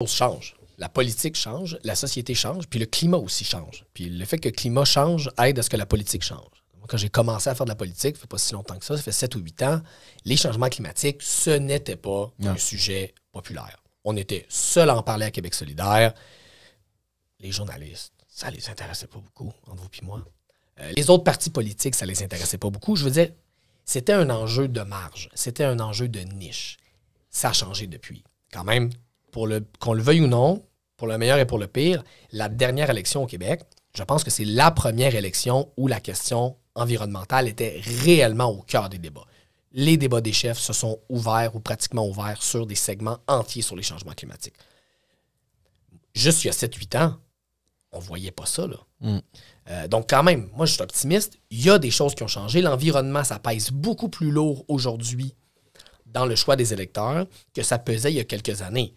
choses changent. La politique change, la société change, puis le climat aussi change. Puis le fait que le climat change aide à ce que la politique change. Quand j'ai commencé à faire de la politique, ça fait pas si longtemps que ça fait 7 ou 8 ans, les changements climatiques, ce n'était pas un sujet populaire. On était seuls à en parler à Québec solidaire. Les journalistes, ça les intéressait pas beaucoup, entre vous et moi. Les autres partis politiques, ça les intéressait pas beaucoup. Je veux dire, c'était un enjeu de marge, c'était un enjeu de niche. Ça a changé depuis. Quand même, qu'on le veuille ou non, pour le meilleur et pour le pire, la dernière élection au Québec, je pense que c'est la première élection où la question environnementale était réellement au cœur des débats. Les débats des chefs se sont ouverts ou pratiquement ouverts sur des segments entiers sur les changements climatiques. Juste il y a 7-8 ans, on ne voyait pas ça, là. Donc quand même, moi je suis optimiste. Il y a des choses qui ont changé. L'environnement, ça pèse beaucoup plus lourd aujourd'hui dans le choix des électeurs que ça pesait il y a quelques années.